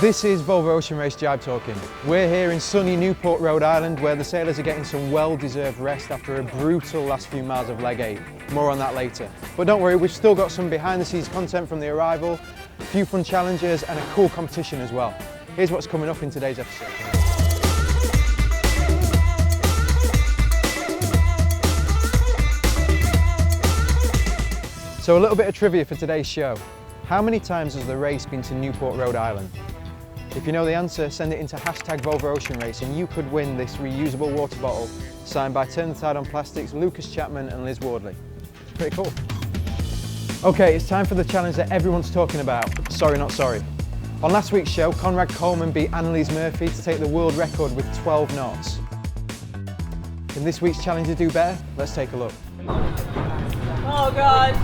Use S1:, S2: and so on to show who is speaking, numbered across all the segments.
S1: This is Volvo Ocean Race Gybe talking. We're here in sunny Newport, Rhode Island, where the sailors are getting some well-deserved rest after a brutal last few miles of leg 8. More on that later. But don't worry, we've still got some behind-the-scenes content from the arrival, a few fun challenges and a cool competition as well. Here's what's coming up in today's episode. So a little bit of trivia for today's show. How many times has the race been to Newport, Rhode Island? If you know the answer, send it into #VolvoOceanRace and you could win this reusable water bottle signed by Turn the Tide on Plastics, Lucas Chapman and Liz Wardley. It's pretty cool. Okay, it's time for the challenge that everyone's talking about, Sorry Not Sorry. On last week's show, Conrad Coleman beat Annalise Murphy to take the world record with 12 knots. Can this week's challenger do better? Let's take a look.
S2: Oh God.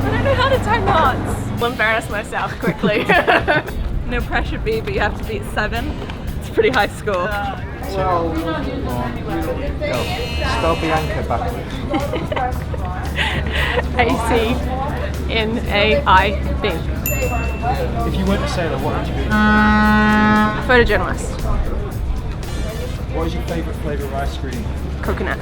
S2: I don't know how to tie knots. I'll embarrass myself quickly. No pressure, B, but you have to beat 7. It's a pretty high score.
S1: Spell Bianca backwards.
S2: A-C-N-A-I-B.
S1: If you weren't a sailor, what would you be?
S2: Photojournalist.
S1: What is your favourite flavour of ice cream?
S2: Coconut.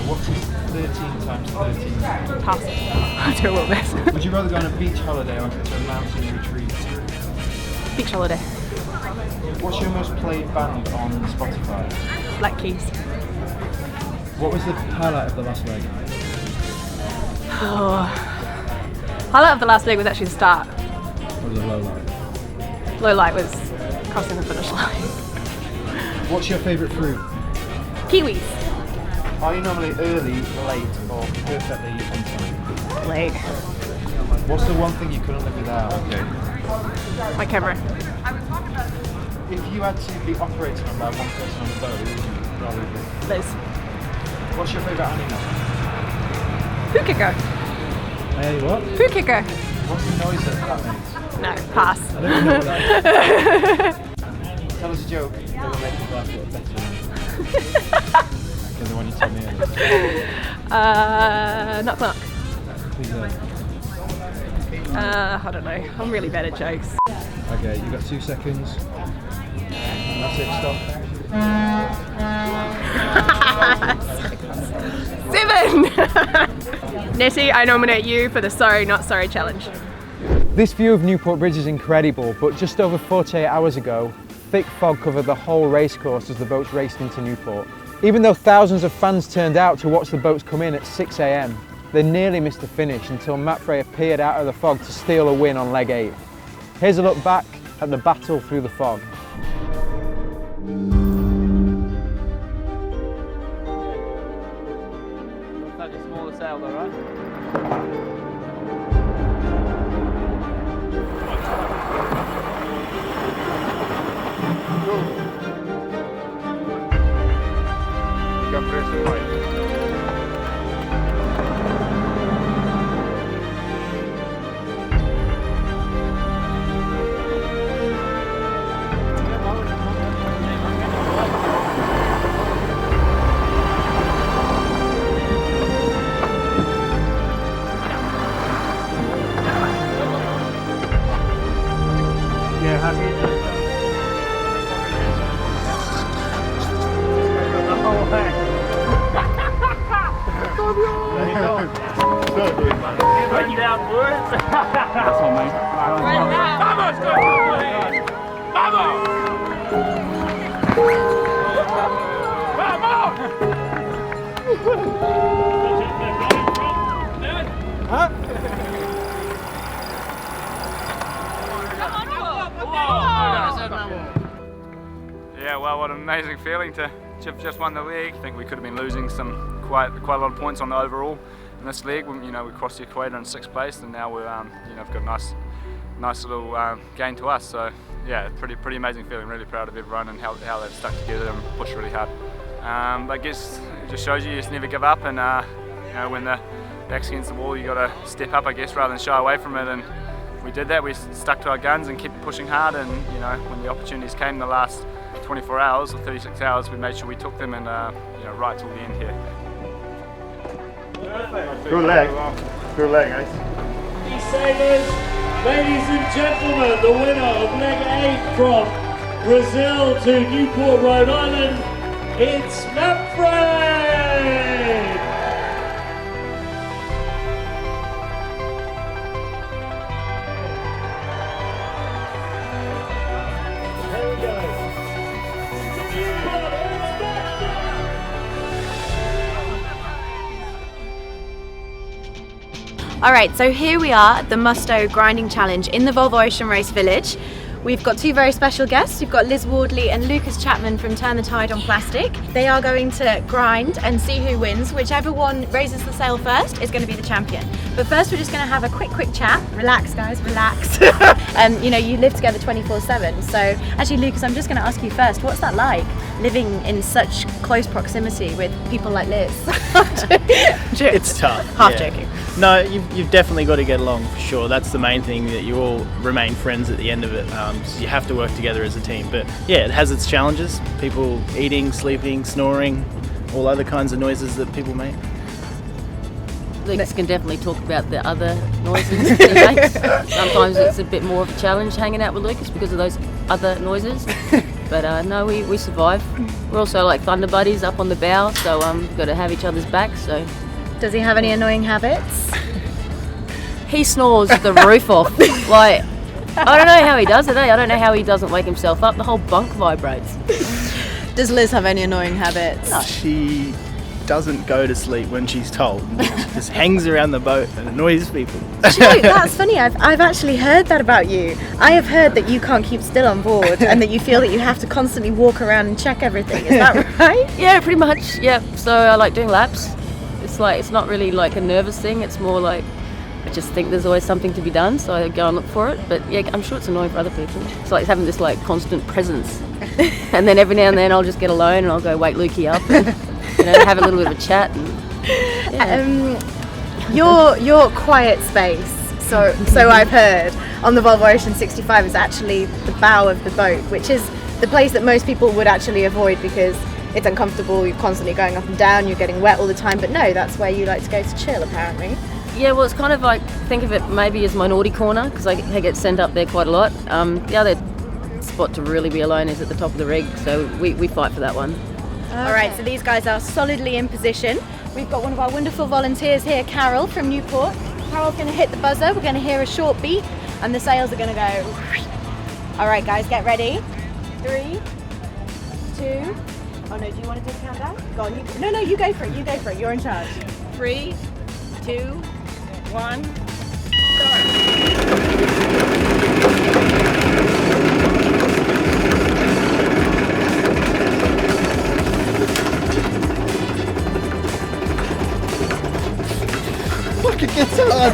S1: What is 13 times 13?
S2: Pass. I don't know this.
S1: Would you rather go on a beach holiday or to a mountain retreat?
S2: Beach holiday.
S1: What's your most played band on Spotify?
S2: Black Keys.
S1: What was the highlight of the last leg?
S2: Oh. Highlight of the last leg was actually the start.
S1: What was the low light?
S2: Low light was crossing the finish line.
S1: What's your favourite fruit?
S2: Kiwis.
S1: Are you normally early, late or perfectly on time?
S2: Late.
S1: What's the one thing you couldn't live without? Okay.
S2: My camera.
S1: If you had to be operated on by one person on the boat, who would you rather be?
S2: Liz.
S1: What's your favourite animal?
S2: Poo kicker.
S1: Hey, what?
S2: Poo kicker.
S1: What's the noise that makes?
S2: No, pass.
S1: I don't know what that is. Tell us a joke that will make you laugh a little better than the one you told me earlier.
S2: Knock knock.
S1: Please don't.
S2: I don't know. I'm really bad at jokes.
S1: Okay, you've got 2 seconds. And that's it, stop.
S2: 7! Nettie, I nominate you for the Sorry Not Sorry challenge.
S1: This view of Newport Bridge is incredible, but just over 48 hours ago, thick fog covered the whole racecourse as the boats raced into Newport. Even though thousands of fans turned out to watch the boats come in at 6 AM, they nearly missed the finish until Matt Frey appeared out of the fog to steal a win on leg 8. Here's a look back at the battle through the fog.
S3: Slightly smaller sail though, right?
S1: Yeah, happy.
S3: Put you down, boys. That's all, mate. Vamos, go! Vamos!
S1: Huh?
S4: Yeah, well, what an amazing feeling to have just won the league. I think we could have been losing quite a lot of points on the overall in this league. We crossed the equator in 6th place, and now we're got a nice little gain to us. So yeah, pretty amazing feeling. Really proud of everyone and how they've stuck together and pushed really hard. But I guess it just shows you just never give up, and when the back's against the wall, you got to step up, I guess, rather than shy away from it. And we did that. We stuck to our guns and kept pushing hard. And when the opportunities came the last 24 hours or 36 hours, we made sure we took them, and right till the end here.
S5: Good leg, guys. lucky sailors. Ladies and gentlemen, the winner of leg 8 from Brazil to Newport, Rhode Island, it's Manfred! There we go. Newport, it's
S6: All right, so here we are at the Musto Grinding Challenge in the Volvo Ocean Race Village. We've got two very special guests. We've got Liz Wardley and Lucas Chapman from Turn the Tide on Plastic. They are going to grind and see who wins. Whichever one raises the sail first is going to be the champion. But first we're just going to have a quick chat. Relax guys, relax. You know, you live together 24/7. So actually Lucas, I'm just going to ask you first, what's that like, living in such close proximity with people like Liz?
S7: It's tough.
S6: Half joking.
S7: No, you've definitely got to get along for sure. That's the main thing, that you all remain friends at the end of it. So you have to work together as a team. But yeah, it has its challenges. People eating, sleeping, snoring, all other kinds of noises that people make.
S8: Lucas can definitely talk about the other noises he makes. Sometimes it's a bit more of a challenge hanging out with Lucas because of those other noises. But no, we survive. We're also like thunder buddies up on the bow, so we've got to have each other's back. So.
S6: Does he have any annoying habits?
S8: He snores the roof off. Like, I don't know how he does it, I don't know how he doesn't wake himself up. The whole bunk vibrates.
S6: Does Liz have any annoying habits?
S7: She doesn't go to sleep when she's told. She just hangs around the boat and annoys people.
S6: Joe, that's funny. I've actually heard that about you. I have heard that you can't keep still on board and that you feel that you have to constantly walk around and check everything. Is that right?
S8: Yeah, pretty much. Yeah. So I like doing laps. It's not really like a nervous thing. It's more like I just think there's always something to be done, so I go and look for it. But yeah, I'm sure it's annoying for other people. It's like having this like constant presence. And then every now and then I'll just get alone and I'll go wake Lukey up and have a little bit of a chat. And, yeah.
S6: Your quiet space, so I've heard, on the Volvo Ocean 65 is actually the bow of the boat, which is the place that most people would actually avoid because it's uncomfortable, you're constantly going up and down, you're getting wet all the time, but no, that's where you like to go to chill apparently.
S8: Yeah, well, it's kind of like, think of it maybe as my naughty corner, because I get sent up there quite a lot. The other spot to really be alone is at the top of the rig, so we fight for that one.
S6: Okay. All right, so these guys are solidly in position. We've got one of our wonderful volunteers here, Carol from Newport. Carol's going to hit the buzzer, we're going to hear a short beat, and the sails are going to go. All right, guys, get ready. 3, 2, oh no, do you want to do the countdown? Go on, no, you go for it, you're in charge.
S2: 3, 2, 1, start.
S1: Fucking get on!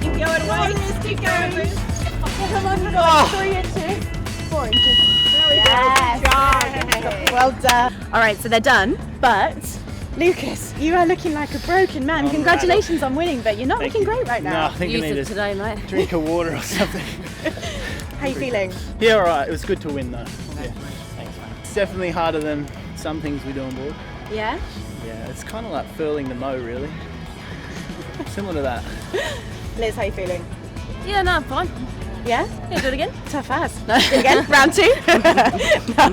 S2: Keep going, Liz. Keep going, Liz.
S6: Come on, guys. 3 inches, 4 inches.
S2: There we
S6: Yes.
S2: go. Good job.
S6: Well done. All right, so they're done, but Lucas, you are looking like a broken man. Congratulations on winning, but you're not looking great right
S7: No,
S6: now.
S7: I think I
S8: Use
S7: need
S8: it
S7: a
S8: today, mate.
S7: drink of water or something.
S6: How you feeling?
S7: Yeah, alright, it was good to win though. Yeah, thanks man. It's definitely harder than some things we do on board.
S6: Yeah?
S7: Yeah, it's kind of like furling the mow really. Similar to that.
S6: Liz, how you feeling?
S8: Yeah, no, I'm fine.
S6: Yeah?
S8: Yeah, do it again.
S6: Tough ass. No, do it again. Round 2? No.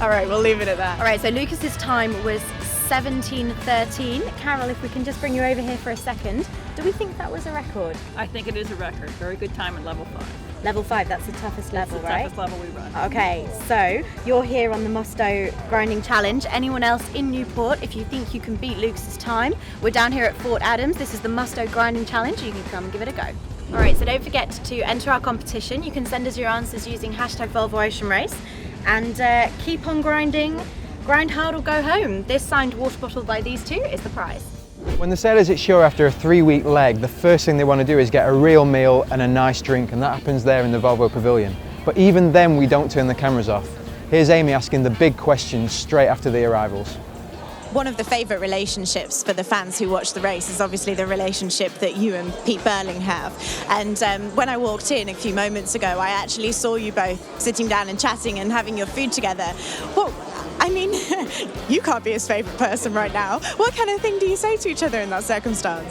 S6: All right, we'll leave it at that. All right, so Lucas's time was 17:13. Carol, if we can just bring you over here for a second. Do we think that was a record?
S2: I think it is a record. Very good time at level 5.
S6: Level 5, that's the toughest level,
S2: It's the
S6: right?
S2: toughest level we run.
S6: Okay, so you're here on the Musto Grinding Challenge. Anyone else in Newport, if you think you can beat Lucas's time, we're down here at Fort Adams. This is the Musto Grinding Challenge. You can come and give it a go. All right, so don't forget to enter our competition. You can send us your answers using #VolvoOceanRace and keep on grinding. Grind hard or go home. This signed water bottle by these two is the prize.
S1: When the sailors hit shore after a 3-week leg, the first thing they want to do is get a real meal and a nice drink, and that happens there in the Volvo Pavilion. But even then, we don't turn the cameras off. Here's Amy asking the big questions straight after the arrivals.
S9: One of the favourite relationships for the fans who watch the race is obviously the relationship that you and Pete Burling have. And when I walked in a few moments ago, I actually saw you both sitting down and chatting and having your food together. Well, I I mean, you can't be his favourite person right now. What kind of thing do you say to each other in that circumstance?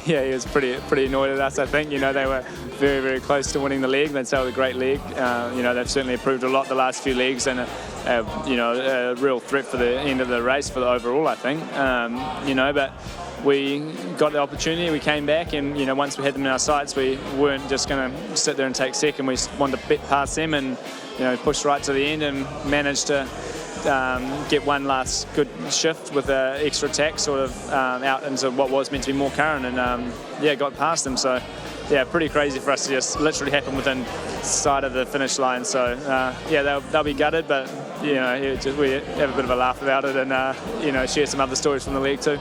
S4: Yeah, he was pretty annoyed at us, I think. You know, they were very, very close to winning the league. They'd say it was a great league. You know, they've certainly improved a lot the last few leagues, and you know, a real threat for the end of the race for the overall, I think. You know, but we got the opportunity, we came back, and you know, once we had them in our sights, we weren't just going to sit there and take second. We wanted to bet past them, and you know, pushed right to the end and managed to get one last good shift with an extra attack sort of out into what was meant to be more current, and yeah, got past them. So yeah, pretty crazy for us to just literally happen within sight of the finish line. So yeah, they'll be gutted, but you know, we have a bit of a laugh about it, and you know, share some other stories from the league too.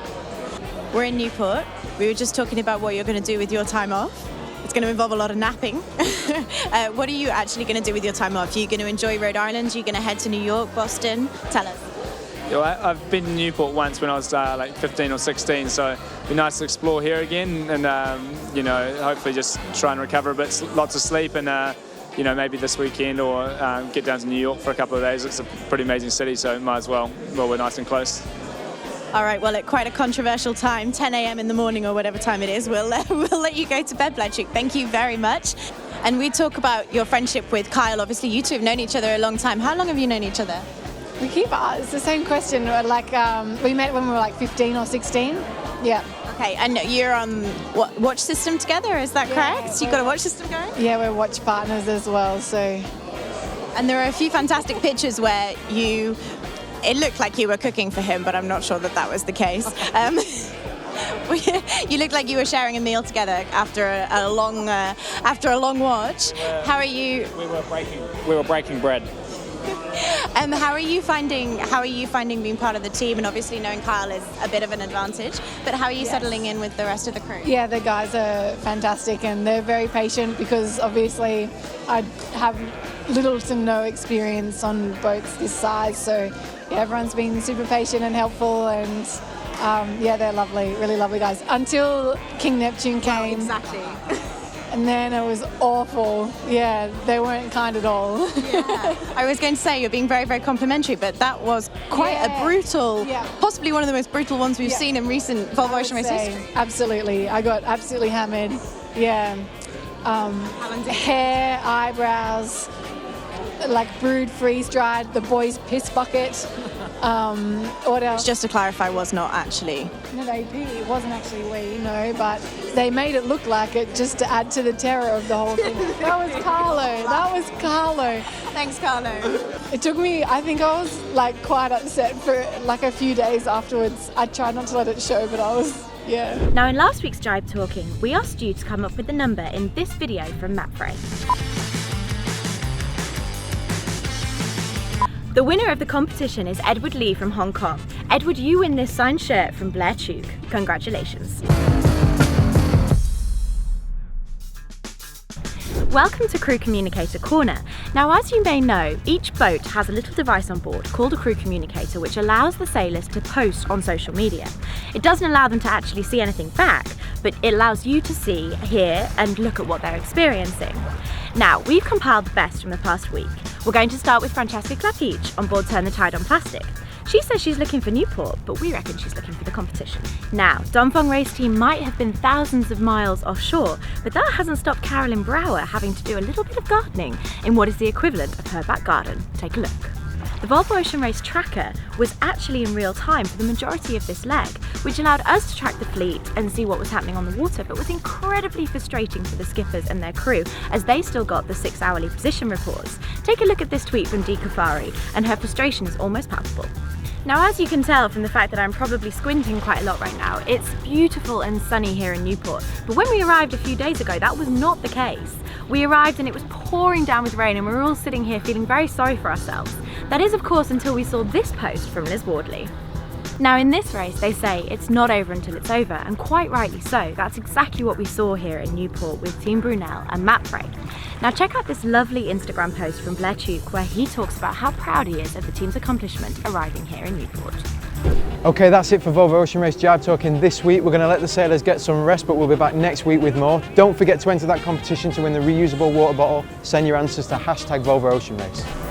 S9: We're in Newport. We were just talking about what you're going to do with your time off. It's going to involve a lot of napping. What are you actually going to do with your time off? Are you going to enjoy Rhode Island? Are you going to head to New York, Boston? Tell us.
S4: Yeah, well, I've been to Newport once when I was like 15 or 16, so it'd be nice to explore here again, and you know, hopefully just try and recover a bit, lots of sleep, and you know, maybe this weekend or get down to New York for a couple of days. It's a pretty amazing city, so might as well. Well, we're nice and close.
S9: All right, well, at quite a controversial time, 10 a.m. in the morning or whatever time it is, we'll let you go to bed, Bledchuk. Thank you very much. And we talk about your friendship with Kyle. Obviously, you two have known each other a long time. How long have you known each other?
S10: We keep, it's the same question. Like, we met when we were like 15 or 16. Yeah.
S9: Okay, and you're on what, watch system together, is that correct? You've got a watch system going?
S10: Yeah, we're watch partners as well, so.
S9: And there are a few fantastic pictures where it looked like you were cooking for him, but I'm not sure that was the case. You looked like you were sharing a meal together after a long watch. How are you?
S3: We were breaking bread.
S9: How are you finding being part of the team? And obviously knowing Kyle is a bit of an advantage, but how are you settling in with the rest of the crew?
S10: Yeah, the guys are fantastic, and they're very patient because obviously I have little to no experience on boats this size, so yeah, everyone's been super patient and helpful, and yeah, they're lovely, really lovely guys. Until King Neptune came.
S9: Well, exactly.
S10: And then it was awful. Yeah, they weren't kind at all.
S9: Yeah. I was going to say you're being very, very complimentary, but that was quite a brutal, possibly one of the most brutal ones we've seen in recent Volvo Ocean Race history.
S10: Absolutely. I got absolutely hammered. Yeah. Hair, eyebrows, like brewed, freeze-dried, the boys' piss bucket. What else?
S9: Just to clarify, was not actually.
S10: No, they pee. It wasn't actually wee, no, but they made it look like it just to add to the terror of the whole thing. That was Carlo.
S9: Thanks, Carlo.
S10: It took me, I think I was like quite upset for like a few days afterwards. I tried not to let it show, but I was, yeah.
S6: Now in last week's Gybe Talking, we asked you to come up with the number in this video from Mapfre. The winner of the competition is Edward Lee from Hong Kong. Edward, you win this signed shirt from Bledchuk. Congratulations. Welcome to Crew Communicator Corner. Now, as you may know, each boat has a little device on board called a crew communicator, which allows the sailors to post on social media. It doesn't allow them to actually see anything back, but it allows you to see, hear, and look at what they're experiencing. Now, we've compiled the best from the past week. We're going to start with Francesca Clapiche on board Turn the Tide on Plastic. She says she's looking for Newport, but we reckon she's looking for the competition. Now, Dongfeng race team might have been thousands of miles offshore, but that hasn't stopped Carolyn Brower having to do a little bit of gardening in what is the equivalent of her back garden. Take a look. The Volvo Ocean Race tracker was actually in real time for the majority of this leg, which allowed us to track the fleet and see what was happening on the water, but was incredibly frustrating for the skippers and their crew as they still got the 6-hourly position reports. Take a look at this tweet from Dee Kafari, and her frustration is almost palpable. Now, as you can tell from the fact that I'm probably squinting quite a lot right now, it's beautiful and sunny here in Newport. But when we arrived a few days ago, that was not the case. We arrived and it was pouring down with rain, and we were all sitting here feeling very sorry for ourselves. That is, of course, until we saw this post from Liz Wardley. Now in this race, they say it's not over until it's over, and quite rightly so. That's exactly what we saw here in Newport with Team Brunel and Mapfre. Now check out this lovely Instagram post from Bledchuk where he talks about how proud he is of the team's accomplishment arriving here in Newport.
S1: Okay, that's it for Volvo Ocean Race Gybe Talking this week. We're going to let the sailors get some rest, but we'll be back next week with more. Don't forget to enter that competition to win the reusable water bottle. Send your answers to #VolvoOceanRace.